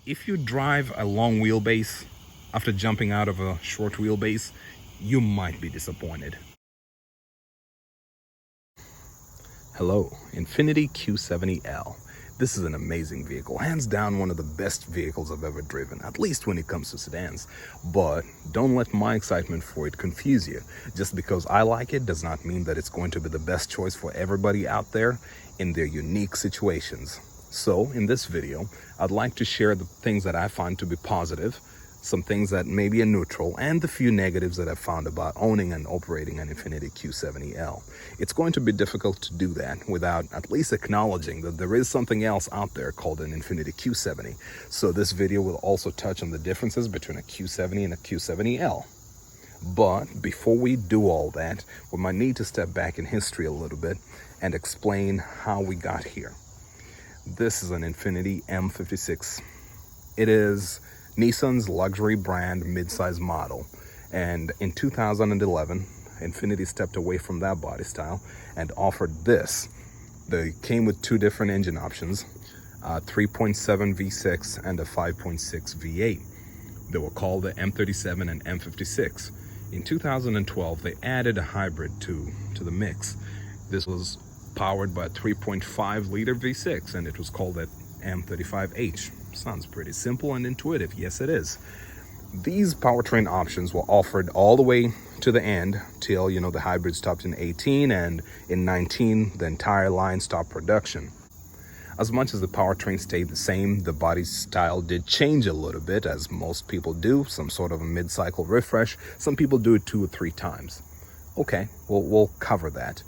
If you drive a long wheelbase after jumping out of a short wheelbase, you might be disappointed. Hello, Infiniti Q70L. This is an amazing vehicle, hands down one of the best vehicles I've ever driven, at least when it comes to sedans. But don't let my excitement for it confuse you. Just because I like it does not mean that it's going to be the best choice for everybody out there in their unique situations. So in this video, I'd like to share the things that I find to be positive, some things that maybe are neutral, and the few negatives that I've found about owning and operating an Infiniti Q70L. It's going to be difficult to do that without at least acknowledging that there is something else out there called an Infiniti Q70. So this video will also touch on the differences between a Q70 and a Q70L. But before we do all that, we might need to step back in history a little bit and explain how we got here. This is an Infiniti M56. It is Nissan's luxury brand midsize model, and in 2011 Infiniti stepped away from that body style and offered this. They came with two different engine options, 3.7 V6 and a 5.6 V8. They were called the M37 and M56. In 2012 they added a hybrid to the mix. This was powered by a 3.5 liter V6 and it was called that M35H. Sounds pretty simple and intuitive. Yes, it is. These powertrain options were offered all the way to the end till, the hybrid stopped in 18, and in 19, the entire line stopped production. As much as the powertrain stayed the same, the body style did change a little bit, as most people do, some sort of a mid-cycle refresh. Some people do it 2 or 3 times. Okay, we'll cover that.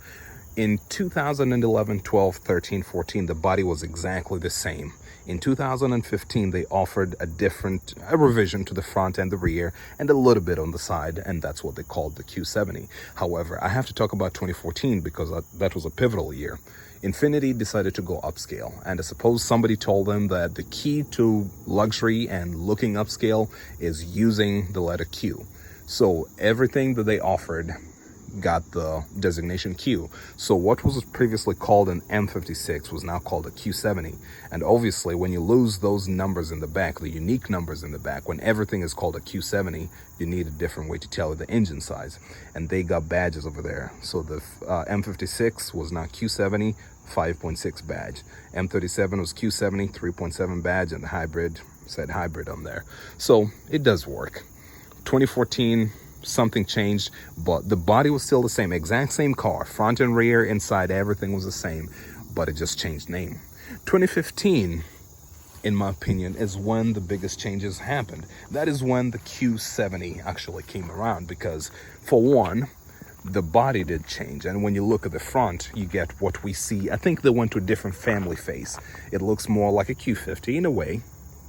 In 2011, 12, 13, 14, the body was exactly the same. In 2015, they offered a revision to the front and the rear and a little bit on the side, and that's what they called the Q70. However, I have to talk about 2014 because that was a pivotal year. Infiniti decided to go upscale, and I suppose somebody told them that the key to luxury and looking upscale is using the letter Q. So everything that they offered got the designation Q. So what was previously called an M56 was now called a Q70. And obviously when you lose those numbers in the back, the unique numbers in the back, when everything is called a Q70, you need a different way to tell the engine size. And they got badges over there. So the M56 was now Q70 5.6 badge. M37 was Q70 3.7 badge, and the hybrid said hybrid on there. So it does work. 2014, something changed, but the body was still the same, exact same car, front and rear, inside, everything was the same, but it just changed name. 2015, in my opinion, is when the biggest changes happened. That is when the Q70 actually came around, because for one, the body did change, and when you look at the front, you get what we see. I think they went to a different family face. It looks more like a Q50 in a way.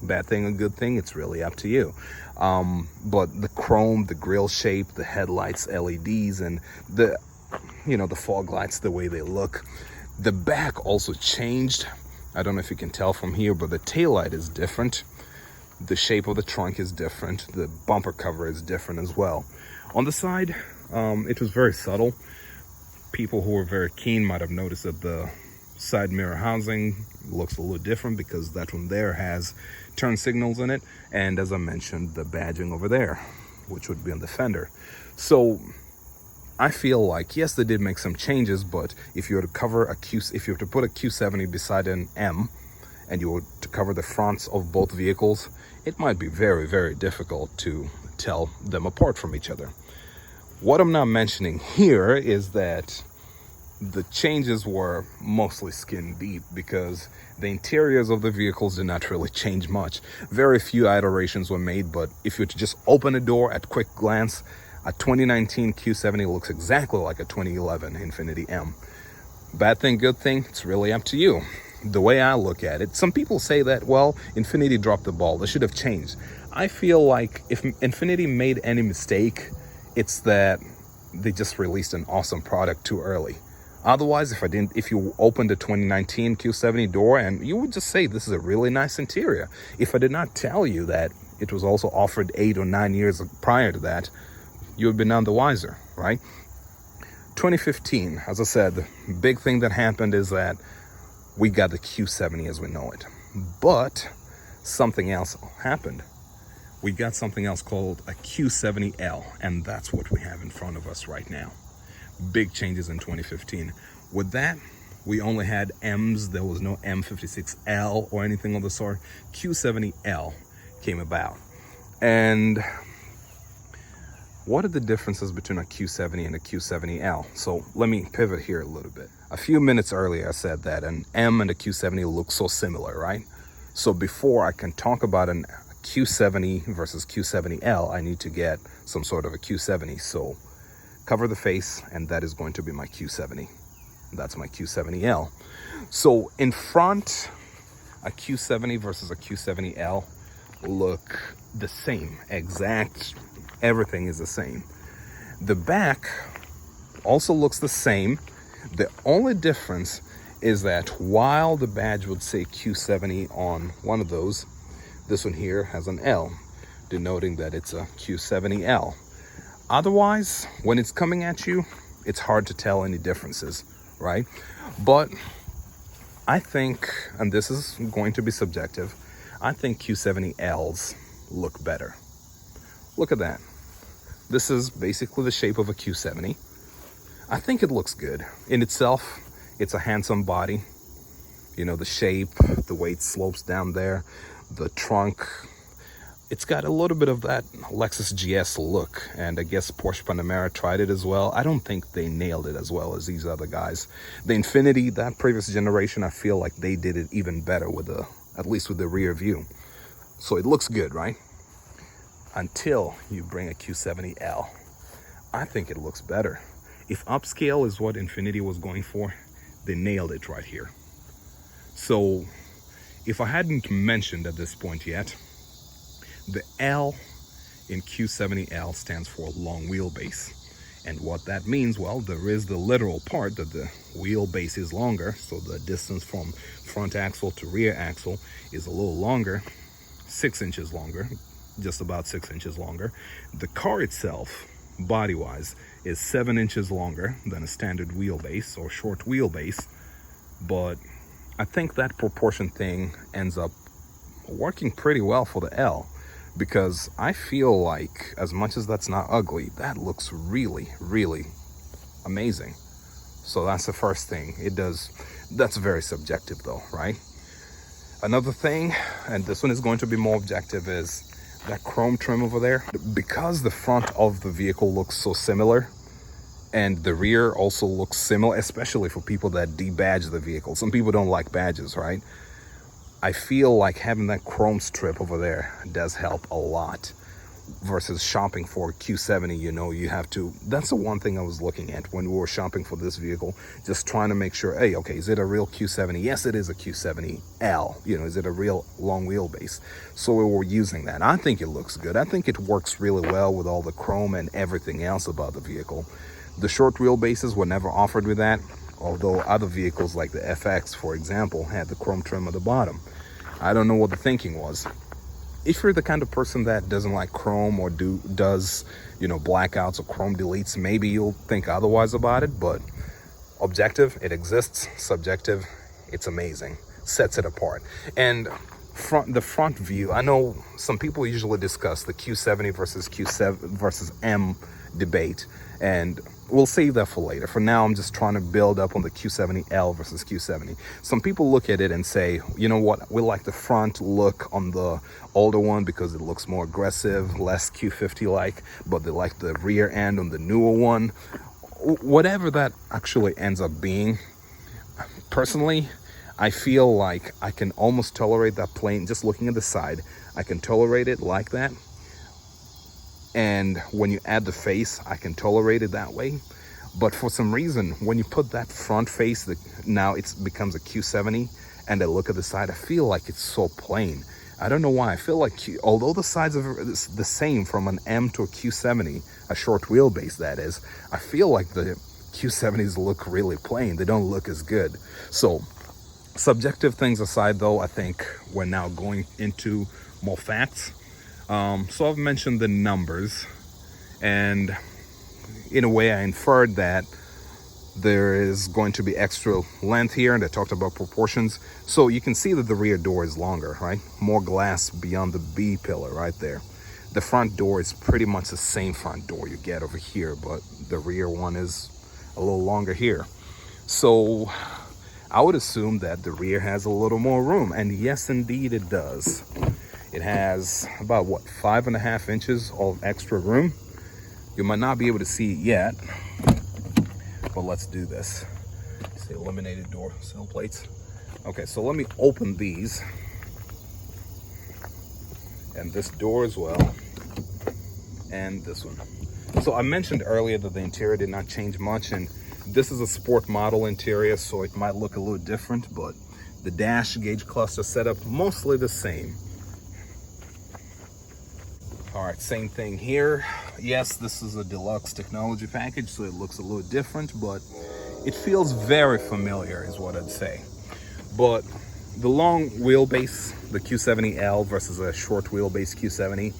Bad thing or good thing, it's really up to you. But the chrome, the grille shape, the headlights, LEDs, and the fog lights, the way they look. The back also changed. I don't know if you can tell from here, but the taillight is different. The shape of the trunk is different. The bumper cover is different as well. On the side, it was very subtle. People who were very keen might have noticed that the side mirror housing looks a little different because that one there has turn signals in it, and as I mentioned, the badging over there, which would be on the fender. So I feel like, yes, they did make some changes, but if you were to put a Q70 beside an M and you were to cover the fronts of both vehicles, it might be very, very difficult to tell them apart from each other. What I'm not mentioning here is that the changes were mostly skin deep, because the interiors of the vehicles did not really change much. Very few iterations were made, but if you were to just open a door at quick glance, a 2019 Q70 looks exactly like a 2011 Infiniti M. Bad thing, good thing, it's really up to you. The way I look at it, some people say that, well, Infiniti dropped the ball, they should have changed. I feel like if Infiniti made any mistake, it's that they just released an awesome product too early. Otherwise, if you opened the 2019 Q70 door, and you would just say this is a really nice interior. If I did not tell you that it was also offered 8 or 9 years prior to that, you would be none the wiser, right? 2015, as I said, the big thing that happened is that we got the Q70 as we know it. But something else happened. We got something else called a Q70L, and that's what we have in front of us right now. Big changes in 2015. With that, we only had M's. There was no M56L or anything of the sort. Q70L came about. And what are the differences between a Q70 and a Q70L? So let me pivot here a little bit. A few minutes earlier, I said that an M and a Q70 look so similar, right? So before I can talk about a Q70 versus Q70L, I need to get some sort of a Q70. So cover the face, and that is going to be my Q70. That's my Q70L. So in front, a Q70 versus a Q70L look the same, exact, everything is the same. The back also looks the same. The only difference is that while the badge would say Q70 on one of those, this one here has an L, denoting that it's a Q70L. Otherwise, when it's coming at you, it's hard to tell any differences, right? But I think, and this is going to be subjective, I think Q70Ls look better. Look at that. This is basically the shape of a Q70. I think it looks good. In itself, it's a handsome body. You know, the shape, the way it slopes down there, the trunk. It's got a little bit of that Lexus GS look, and I guess Porsche Panamera tried it as well. I don't think they nailed it as well as these other guys. The Infiniti, that previous generation, I feel like they did it even better with at least with the rear view. So it looks good, right? Until you bring a Q70L. I think it looks better. If upscale is what Infiniti was going for, they nailed it right here. So if I hadn't mentioned at this point yet, the L in Q70L stands for long wheelbase. And what that means, well, there is the literal part that the wheelbase is longer, so the distance from front axle to rear axle is a little longer, 6 inches longer, just about 6 inches longer. The car itself, body-wise, is 7 inches longer than a standard wheelbase or short wheelbase, but I think that proportion thing ends up working pretty well for the L, because I feel like, as much as that's not ugly, that looks really, really amazing. So that's the first thing. It does. That's very subjective though, right? Another thing, and this one is going to be more objective, is that chrome trim over there. Because the front of the vehicle looks so similar, and the rear also looks similar, especially for people that debadge the vehicle. Some people don't like badges, right? I feel like having that chrome strip over there does help a lot versus shopping for Q70. You know, you have to, that's the one thing I was looking at when we were shopping for this vehicle, just trying to make sure, hey, okay, is it a real Q70? Yes, it is a Q70L. You know, is it a real long wheelbase? So we were using that. I think it looks good. I think it works really well with all the chrome and everything else about the vehicle. The short wheelbases were never offered with that, although other vehicles like the FX, for example, had the chrome trim at the bottom. I don't know what the thinking was. If you're the kind of person that doesn't like chrome or does, you know, blackouts or chrome deletes, maybe you'll think otherwise about it, but objective, it exists. Subjective, it's amazing. Sets it apart. And the front view, I know some people usually discuss the Q70 versus Q7 versus M debate, and we'll save that for later. For now, I'm just trying to build up on the Q70L versus Q70. Some people look at it and say, you know what, we like the front look on the older one because it looks more aggressive, less Q50-like, but they like the rear end on the newer one. Whatever that actually ends up being, personally, I feel like I can almost tolerate that plane. Just looking at the side, I can tolerate it like that. And when you add the face, I can tolerate it that way. But for some reason, when you put that front face, now it becomes a Q70, and I look at the side, I feel like it's so plain. I don't know why. I feel like, although the sides are the same from an M to a Q70, a short wheelbase that is, I feel like the Q70s look really plain. They don't look as good. So subjective things aside though, I think we're now going into more facts. So I've mentioned the numbers, and in a way I inferred that There is going to be extra length here, and I talked about proportions. So you can see that the rear door is longer, right? More glass beyond the B pillar right there. The front door is pretty much the same front door you get over here, but the rear one is a little longer here. So I would assume that the rear has a little more room, and yes, indeed it does. It has about, what, 5.5 inches of extra room. You might not be able to see it yet, but let's do this. See, eliminated door sill plates. Okay, so let me open these. And this door as well. And this one. So I mentioned earlier that the interior did not change much, and this is a sport model interior, so it might look a little different, but the dash gauge cluster setup mostly the same. All right, same thing here. Yes, this is a deluxe technology package, so it looks a little different, but it feels very familiar is what I'd say. But the long wheelbase, the Q70L versus a short wheelbase Q70,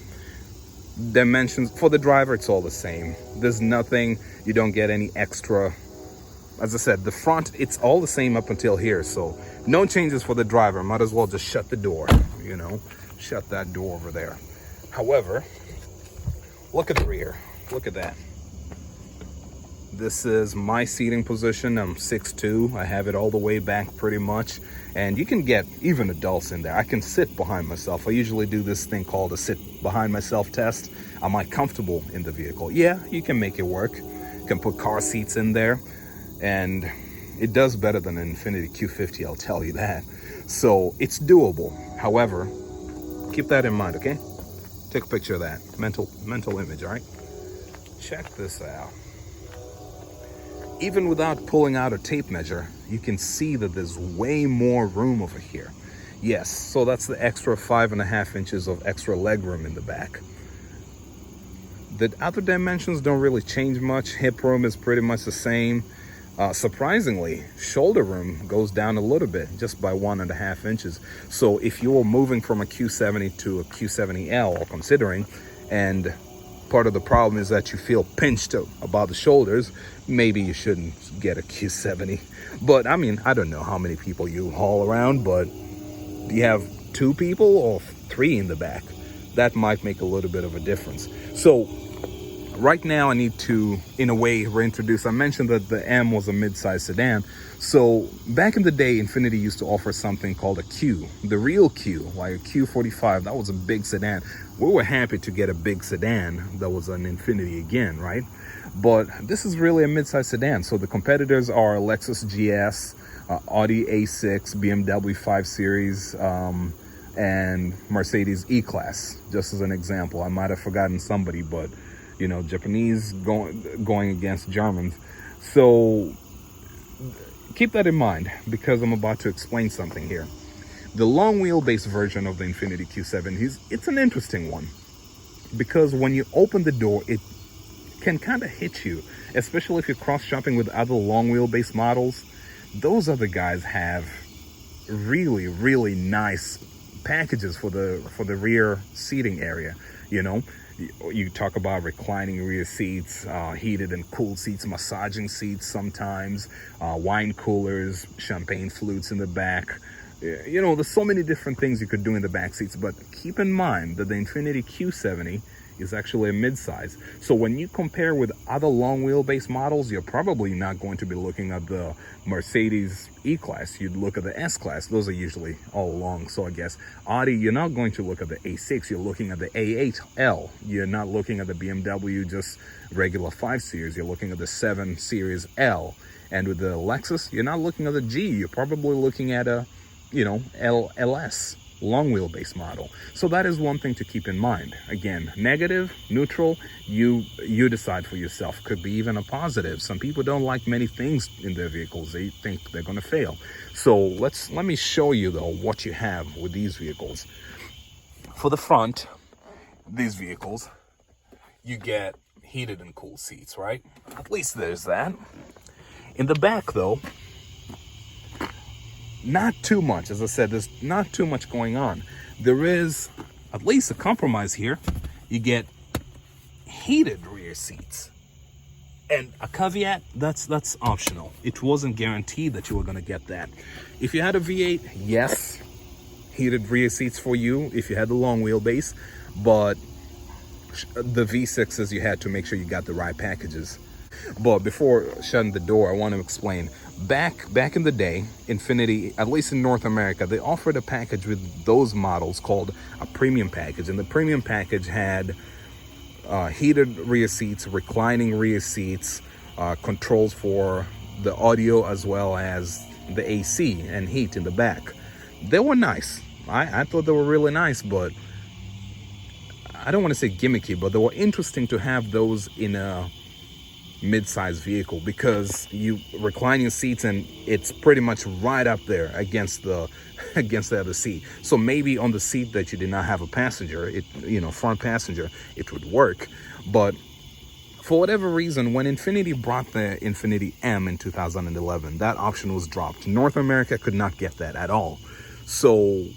dimensions for the driver, it's all the same. There's nothing, you don't get any extra. As I said, the front, it's all the same up until here, so no changes for the driver. Might as well just shut the door, you know, shut that door over there. However, look at the rear. Look at that. This is my seating position. I'm 6'2". I have it all the way back pretty much. And you can get even adults in there. I can sit behind myself. I usually do this thing called a sit behind myself test. Am I comfortable in the vehicle? Yeah, you can make it work. You can put car seats in there. And it does better than an Infiniti Q50, I'll tell you that. So it's doable. However, keep that in mind, okay? Take a picture of that. Mental image, all right? Check this out. Even without pulling out a tape measure, you can see that there's way more room over here. Yes, so that's the extra 5.5 inches of extra leg room in the back. The other dimensions don't really change much. Hip room is pretty much the same. Surprisingly, shoulder room goes down a little bit, just by 1.5 inches. So if you're moving from a Q70 to a Q70L, or considering, and part of the problem is that you feel pinched about the shoulders, maybe you shouldn't get a Q70. But I mean, I don't know how many people you haul around, but do you have 2 people or 3 in the back? That might make a little bit of a difference. So right now I need to, in a way, reintroduce. I mentioned that the M was a mid-size sedan. So back in the day, Infiniti used to offer something called a Q, the real Q, like a Q45. That was a big sedan. We were happy to get a big sedan that was an Infiniti again, right? But this is really a mid-size sedan. So the competitors are Lexus GS, Audi A6, BMW 5 Series, and Mercedes E-Class, just as an example. I might have forgotten somebody, but you know, Japanese going against Germans. So keep that in mind, because I'm about to explain something here. The long wheelbase version of the Infiniti Q70, it's an interesting one, because when you open the door, it can kind of hit you, especially if you're cross-shopping with other long wheelbase models. Those other guys have really, really nice packages for the rear seating area, you know. You talk about reclining rear seats, heated and cooled seats, massaging seats sometimes, wine coolers, champagne flutes in the back. You know, there's so many different things you could do in the back seats, but keep in mind that the Infiniti Q70 is actually a mid-size. So when you compare with other long wheelbase models, you're probably not going to be looking at the Mercedes E-Class. You'd look at the S-Class. Those are usually all long. So I guess Audi, you're not going to look at the A6. You're looking at the A8L. You're not looking at the BMW just regular 5 Series. You're looking at the 7 Series L. And with the Lexus, you're not looking at the G. You're probably looking at a, you know, LS. Long wheelbase model. So that is one thing to keep in mind. Again, negative, neutral, you decide for yourself. Could be even a positive. Some people don't like many things in their vehicles. They think they're going to fail. So let me show you though what you have with these vehicles. For the front, these vehicles, you get heated and cooled seats, right? At least there's that. In the back though, not too much. As I said, there's not too much going on. There is at least a compromise here. You get heated rear seats. And a caveat, that's optional. It wasn't guaranteed that you were gonna get that. If you had a V8, yes, heated rear seats for you if you had the long wheelbase, but the V6s, you had to make sure you got the right packages. But before shutting the door, I want to explain. Back in the day, Infiniti, at least in North America, they offered a package with those models called a premium package. And the premium package had heated rear seats, reclining rear seats, controls for the audio as well as the AC and heat in the back. They were nice. I thought they were really nice, but I don't want to say gimmicky, but they were interesting to have those in a mid-size vehicle, because you recline your seats and it's pretty much right up there against the other seat. So maybe on the seat that you did not have a passenger, front passenger, it would work. But for whatever reason, when Infiniti brought the Infiniti M in 2011, that option was dropped. North America could not get that at all. So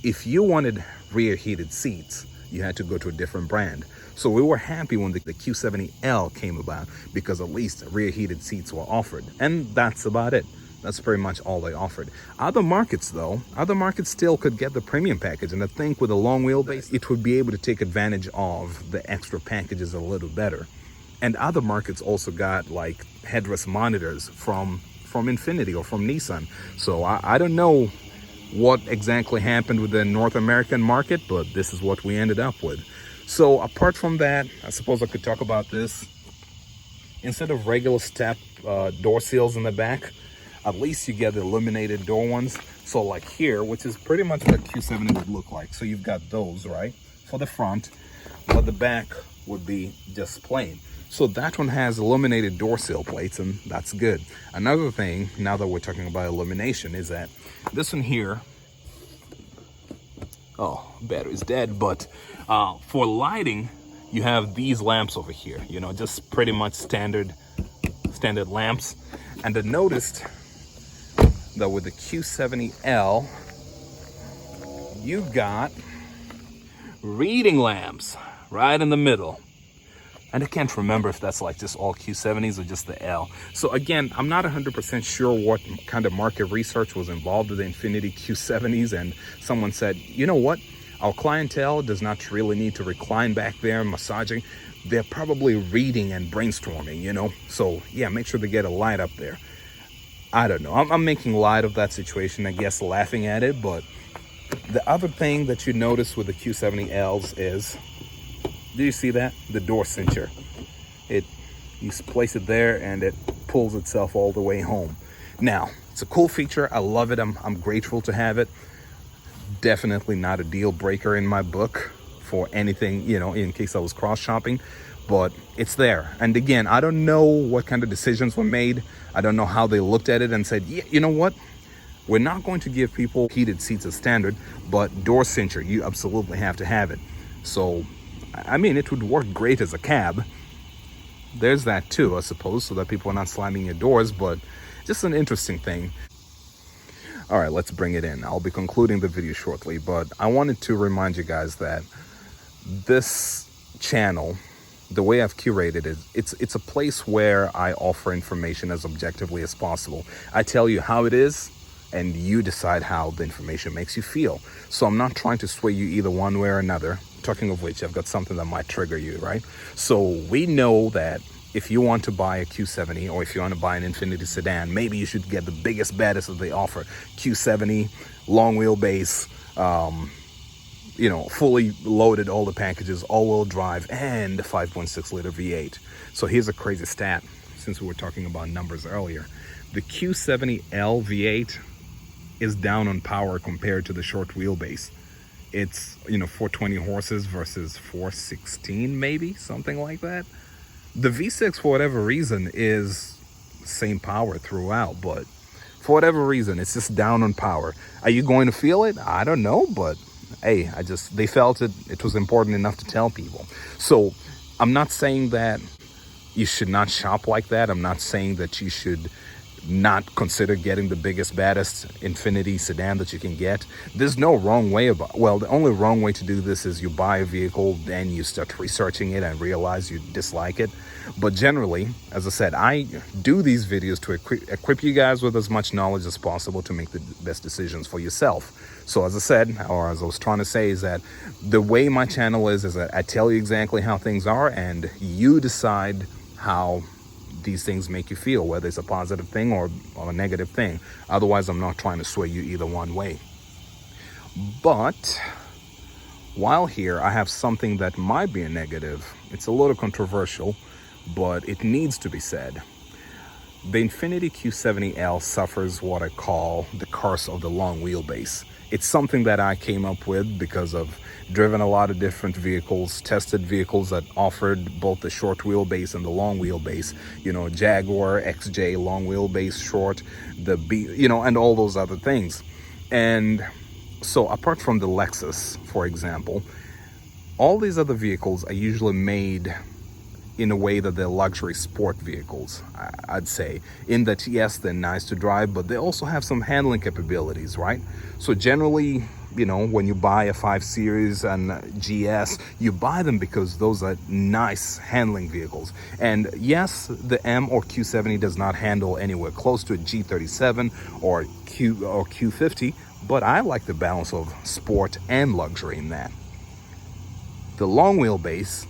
if you wanted rear heated seats, you had to go to a different brand. So we were happy when the Q70L came about, because at least rear heated seats were offered. And that's about it. That's pretty much all they offered. Other markets still could get the premium package. And I think with a long wheelbase, it would be able to take advantage of the extra packages a little better. And other markets also got like headrest monitors from Infiniti or from Nissan. So I don't know what exactly happened with the North American market, but this is what we ended up with. So apart from that, I suppose I could talk about this. Instead of regular step door seals in the back, at least you get the illuminated door ones. So like here, which is pretty much what Q70 would look like. So you've got those, right, for the front, but the back would be just plain. So that one has illuminated door seal plates, and that's good. Another thing, now that we're talking about illumination, is that this one here, oh, battery's dead, but for lighting, you have these lamps over here, just pretty much standard lamps. And I noticed that with the Q70L, you got reading lamps right in the middle. And I can't remember if that's like just all Q70s or just the L. So again, I'm not 100% sure what kind of market research was involved with the Infiniti Q70s. And someone said, you know what? Our clientele does not really need to recline back there and massaging. They're probably reading and brainstorming, So yeah, make sure to get a light up there. I don't know. I'm making light of that situation, I guess, laughing at it. But the other thing that you notice with the Q70Ls is, do you see that? The door cincher. You place it there and it pulls itself all the way home. Now, it's a cool feature. I love it. I'm grateful to have it. Definitely not a deal breaker in my book for anything, in case I was cross shopping, but it's there. And again, I don't know what kind of decisions were made. I don't know how they looked at it and said, yeah, you know what? We're not going to give people heated seats as standard, but door cincher, you absolutely have to have it. So I mean, it would work great as a cab. There's that too, I suppose, so that people are not slamming your doors, but just an interesting thing. All right, let's bring it in. I'll be concluding the video shortly, but I wanted to remind you guys that this channel, the way I've curated it, it's a place where I offer information as objectively as possible. I tell you how it is, and you decide how the information makes you feel. So I'm not trying to sway you either one way or another. Talking of which, I've got something that might trigger you, right? So we know that if you want to buy a Q70 or if you want to buy an Infiniti sedan, maybe you should get the biggest, baddest that they offer. Q70, long wheelbase, fully loaded, all the packages, all-wheel drive, and a 5.6 liter V8. So here's a crazy stat, since we were talking about numbers earlier. The Q70L V8 is down on power compared to the short wheelbase. It's 420 horses versus 416, maybe something like that. The V6, for whatever reason, is same power throughout, but for whatever reason, it's just down on power. Are you going to feel it? I don't know, but hey, they felt it was important enough to tell people. So I'm not saying that you should not shop like that. I'm not saying that you should not consider getting the biggest, baddest Infiniti sedan that you can get. There's no wrong way about, well, the only wrong way to do this is you buy a vehicle, then you start researching it and realize you dislike it. But generally, as I said, I do these videos to equip you guys with as much knowledge as possible to make the best decisions for yourself. So as I said, or as I was trying to say, is that the way my channel is that I tell you exactly how things are, and you decide how these things make you feel, whether it's a positive thing or a negative thing. Otherwise, I'm not trying to sway you either one way. But while here, I have something that might be a negative. It's a little controversial, but it needs to be said. The Infiniti Q70L suffers what I call the curse of the long wheelbase. It's something that I came up with because of driven a lot of different vehicles, tested vehicles that offered both the short wheelbase and the long wheelbase, you know, Jaguar XJ long wheelbase short, the B, you know, and all those other things. And so apart from the Lexus, for example, all these other vehicles are usually made in a way that they're luxury sport vehicles, I'd say, in that, yes, they're nice to drive, but they also have some handling capabilities, right? So generally, you know, when you buy a 5 Series and GS, you buy them because those are nice handling vehicles. And yes, the M or Q70 does not handle anywhere close to a G37 or Q50, but I like the balance of sport and luxury in that. The long wheelbases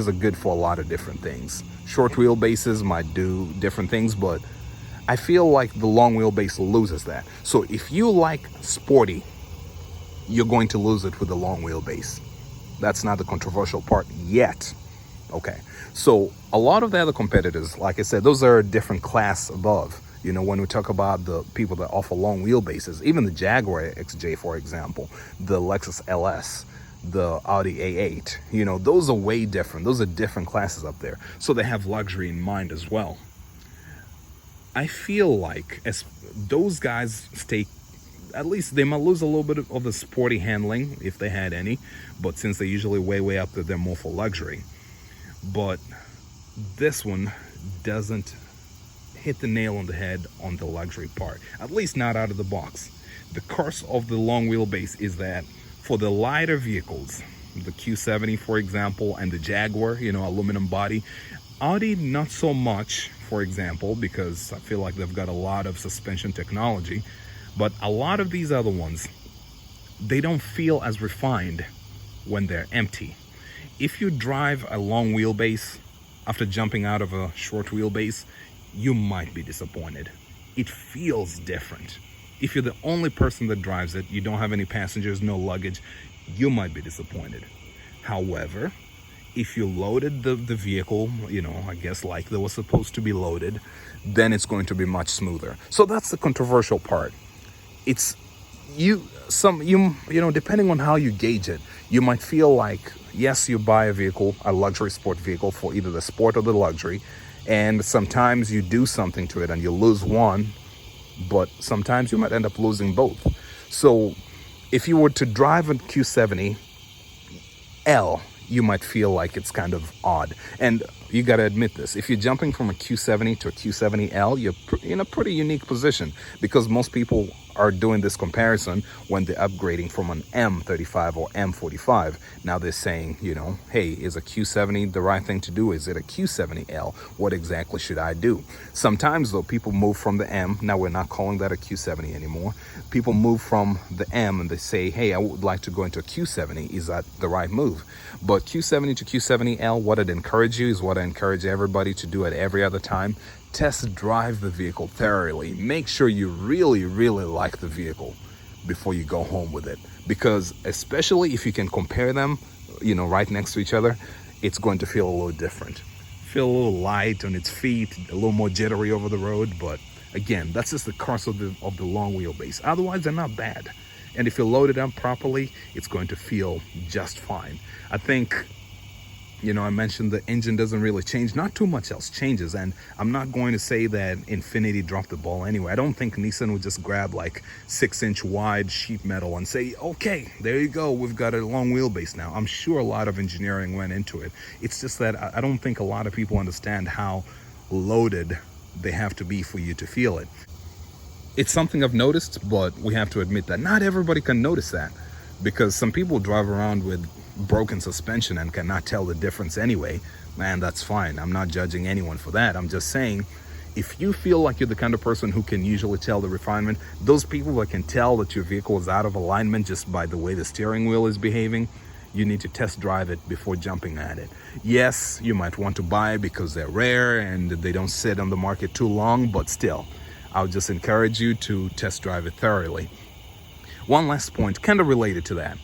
are good for a lot of different things. Short wheelbases might do different things, but I feel like the long wheelbase loses that. So if you like sporty, you're going to lose it with the long wheelbase. That's not the controversial part yet. Okay, so a lot of the other competitors, like I said, those are a different class above. You know, when we talk about the people that offer long wheelbases, even the Jaguar XJ, for example, the Lexus LS, the Audi A8, you know, those are way different. Those are different classes up there. So they have luxury in mind as well. I feel like as those guys stay, at least they might lose a little bit of the sporty handling if they had any, but since they're usually way up there, they're more for luxury. But this one doesn't hit the nail on the head on the luxury part, at least not out of the box. The curse of the long wheelbase is that for the lighter vehicles, the Q70, for example, and the Jaguar, you know, aluminum body, Audi not so much, for example, because I feel like they've got a lot of suspension technology, but a lot of these other ones, they don't feel as refined when they're empty. If you drive a long wheelbase after jumping out of a short wheelbase, you might be disappointed. It feels different. If you're the only person that drives it, you don't have any passengers, no luggage, you might be disappointed. However, if you loaded the vehicle, you know, I guess like they were supposed to be loaded, then it's going to be much smoother. So that's the controversial part. It's you know, depending on how you gauge it, you might feel like, yes, you buy a vehicle, a luxury sport vehicle for either the sport or the luxury, and sometimes you do something to it and you lose one, but sometimes you might end up losing both. So if you were to drive a Q70L, you might feel like it's kind of odd. And you got to admit this, if you're jumping from a Q70 to a Q70L, you're in a pretty unique position, because most people are doing this comparison when they're upgrading from an M35 or M45. Now they're saying, you know, hey, is a Q70 the right thing to do? Is it a Q70L? What exactly should I do? Sometimes though, people move from the M, now we're not calling that a Q70 anymore. People move from the M and they say, hey, I would like to go into a Q70. Is that the right move? But Q70 to Q70L, what I'd encourage you is what I encourage everybody to do at every other time. Test drive the vehicle thoroughly. Make sure you really like the vehicle before you go home with it, because especially if you can compare them, you know, right next to each other, it's going to feel a little different. Feel a little light on its feet, a little more jittery over the road. But again, that's just the curse of the long wheelbase. Otherwise, they're not bad. And if you load it up properly, it's going to feel just fine. I think, you know, I mentioned the engine doesn't really change. Not too much else changes. And I'm not going to say that Infiniti dropped the ball anyway. I don't think Nissan would just grab like 6-inch wide sheet metal and say, okay, there you go, we've got a long wheelbase now. I'm sure a lot of engineering went into it. It's just that I don't think a lot of people understand how loaded they have to be for you to feel it. It's something I've noticed, but we have to admit that not everybody can notice that, because some people drive around with broken suspension and cannot tell the difference anyway. Man, that's fine. I'm not judging anyone for that. I'm just saying, if you feel like you're the kind of person who can usually tell the refinement, those people that can tell that your vehicle is out of alignment just by the way the steering wheel is behaving, you need to test drive it before jumping at it. Yes, you might want to buy it because they're rare and they don't sit on the market too long, but still, I'll just encourage you to test drive it thoroughly. One last point, kind of related to that.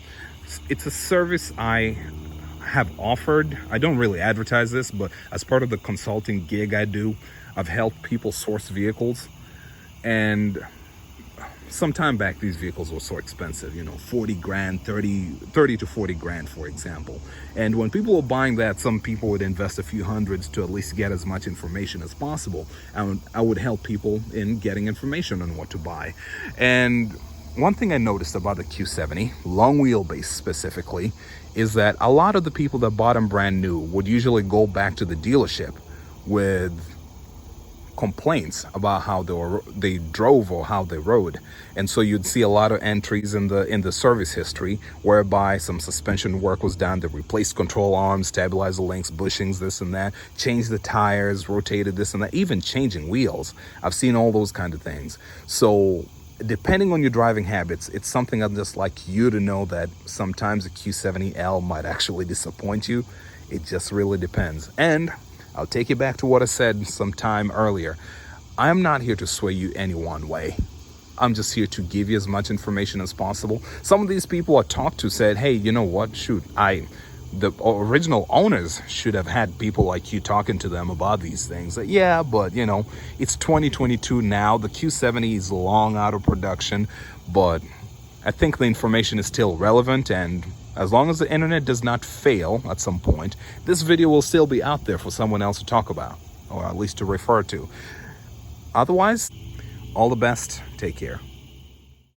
It's a service I have offered. I don't really advertise this, but as part of the consulting gig I do, I've helped people source vehicles. And some time back, these vehicles were so expensive, 40 grand, 30 to 40 grand, for example. And when people were buying that, some people would invest a few hundreds to at least get as much information as possible. And I would help people in getting information on what to buy. And one thing I noticed about the Q70, long wheelbase specifically, is that a lot of the people that bought them brand new would usually go back to the dealership with complaints about how they drove or how they rode. And so you'd see a lot of entries in the service history whereby some suspension work was done. They replaced control arms, stabilizer links, bushings, this and that, changed the tires, rotated this and that, even changing wheels. I've seen all those kind of things. So depending on your driving habits, it's something I'd just like you to know that sometimes a Q70L might actually disappoint you. It just really depends. And I'll take you back to what I said some time earlier. I'm not here to sway you any one way. I'm just here to give you as much information as possible. Some of these people I talked to said, hey, you know what? Shoot, the original owners should have had people like you talking to them about these things. Yeah, but it's 2022 now. The Q70 is long out of production, but I think the information is still relevant, and as long as the internet does not fail at some point, this video will still be out there for someone else to talk about, or at least to refer to. Otherwise, all the best. Take care.